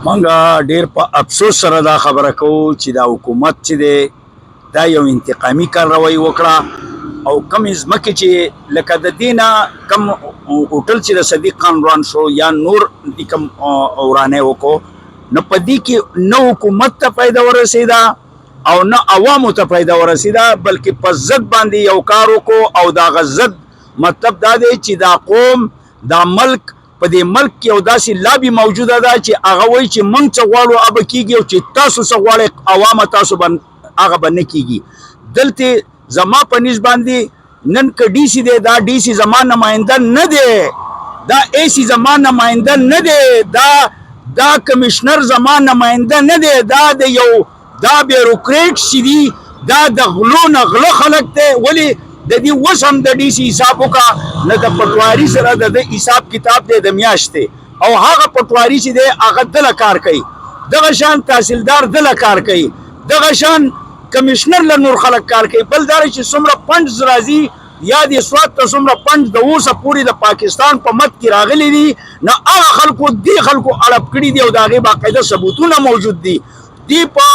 منګه ډیر په افسوس سره دا خبره کوو چې دا حکومت چې دی دا یو انتقامي کاروایی وکړه او کم ځمکې چې لکه د دې نه کم هوټل چې د صدیق خان وران شو یا نور د کم ورانه وکړو نو په دې کې نه حکومت ته فایده ورسېده او نه عوامو ته فایده ورسېده بلکې په ضد باندې یو کار وکړو او دا غضد مطلب دا دی چې دا قوم دا ملک په دې ملک کې یو داسې لابي موجوده ده چې هغه وایي چې موږ څه غواړو هغه به کېږي او چې تاسو څه غواړئ عوامه تاسو به هغه به نه کېږي دلته زما په نسبت باندې نن که ډي سي دی دا ډي سي زما نماینده نه دی دا اے سی زما نماینده نه دی دا کمشنر زما نماینده نه دی دا د یو دا بیوروکریټ چې دي دا د غلو نه غله خلک دی ولې د دې اوس هم د ډي سي حساب وکړه نه د پټواري سره د حساب کتاب دی د میاشتې او هغه پټواري چې دی هغه دله کار کوي دغه شان تحصیلدار دله کار کوي دغه شان کمشنر له نور خلک کار کوي بل دا چې څومره فنډز راځي یا د سواد ته څومره فنډ د اوسه پورې د پاکستان په مد کې راغلي دي نه هغه خلکو دې خلکو اړپ کړي دي او د هغې باقاعده ثبوتونه موجود دي دی په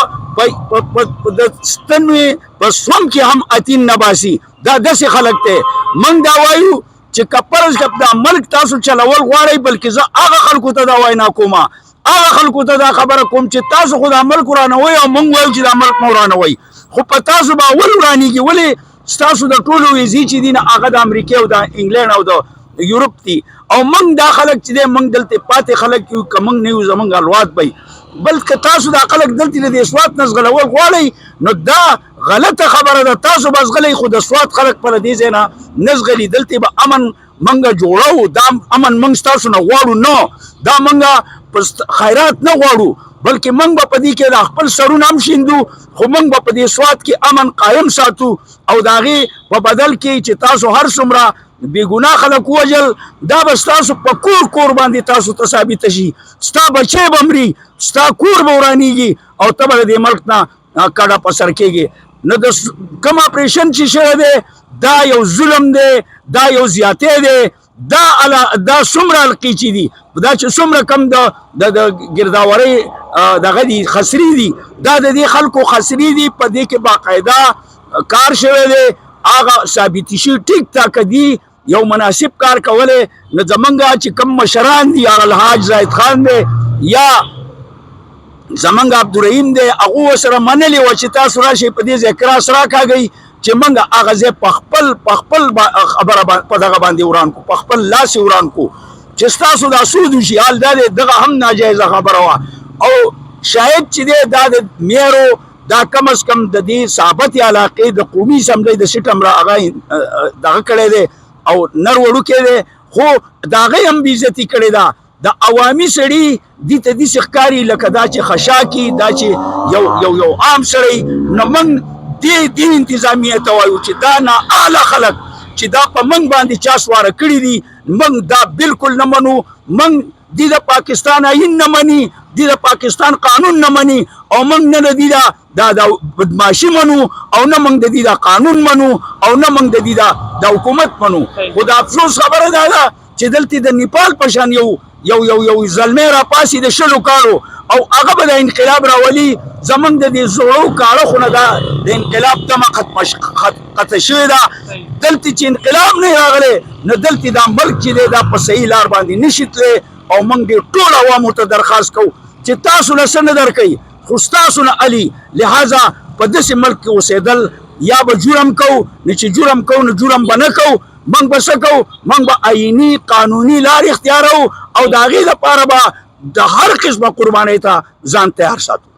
د ستنوي په سوم کې هم اتین نباسي دا داسې خلک ته موږ دا وایو چې کپرز کپ دا ملک تاسو چلول غواړئ بلکې زه هغه خلکو ته دا وینا کوم هغه خلکو ته دا خبره کوم چې تاسو خو دا ملک ورانوئ او موږ وایو چې دا ملک مو ورانوئ خو په تاسو به اول ورانېږي ولې ستاسو د ټولو ویزې چې دي نه هغه د امریکې او د انګلینډ او د یورپ دي او موږ دا خلک چې دی موږ دلته پاتې خلک یو که موږ نه یو زموږ الواد به بلکې تاسو دا خلک دلته د سوات نه زغلول غواړئ نو دا غلطه خبره ده تاسو به زغلی خو د سوات خلک پر دې ځای نه نه زغلي دلته به امن منګه جوړو دا امن منګ ستاسو نه غواړو نه دا منګه خیرات نه غواړو بلکې منګ به په دې کې د خپل سرونه هم شیندو خو منګ به په دې سوات کې امن قایم ساتو او د هغې په بدل کې چې تاسو هر څومره بېګناه خلک ووژل دا به ستاسو په کور باندې تاسو ته ثابته شي ستا بچی به مري ستا کور به ورانېږي او ته به د دې ملک نه کډه په سر کېږي نو د کوم اپریشن چې شوی دی دا یو ظلم دی دا یو زیاتی دی دا څومره القیچي دي دا چې څومره کم د ګرداورۍ دغه دي خسري دي دا د دې خلکو خسري دي په دې کې باقاعده کار شوی دی هغه ثابتې شي ټیک ټاک دي یو مناسب کار کولی نو زمونږ چې کم مشران دي هغه الحاج زاهد خان دی یا زمونږ عبدالرحیم دی هغو ورسره منلي وه چې تاسو راشئ په دې ځای کراس راکاږئ چې موږ هغه ځای په خپل خبره په دغه باندې وران کړو په خپل لاس یې وران کړو چې ستاسو دا سود وشي حال دا دی دغه هم ناجایزه خبره وه او شاید چې دی دا د میرو دا کم از کم د دې ثابت علاقې د قومي اسمبلۍ د سیټ هم هغه دغه کړی دی او نر وړوکی دی خو د هغې هم بېعزتي کړې ده د عوامي سړي دې ته داسې ښکاري لکه دا چې خشاکي دا چې یو عام سړی نو موږ دې انتظامیه ته وایو چې دا نااهله خلک چې دا په موږ باندې چا سواره کړي دي موږ دا بالکل نه منو موږ دې د پاکستان آئین نه مني دې د پاکستان قانون نه مني او موږ نه د دې دا بدماشي منو او نه موږ د دې دا قانون منو او نه موږ د دې دا حکومت منو خو د افسوس خبره دا ده چې دلته د نیپال په شان یو زلمی راپاسي د 20 کالو او هغه به د انقلاب راولي زمونږ د دې زړو کاړه خو نه ده د انقلاب تمه قطع شوې ده دلته چې انقلاب نه راغلی نو دلته دا ملک چې دی دا په صحیح لار باندې نشي تللی او موږ دې ټول عوامو ته درخواست کوو چې تاسو له څه نه درکوئ خو ستاسو نه علي لہذا په داسې ملک کې اوسېدل یا به جرم کوو نو چې جرم کوو نو جرم به نه کوو موږ به څه کوو موږ به آئیني قانوني لارې اختیاروو او د هغې لپاره به د هر قسمه قربانۍ ته ځان تیار ساتو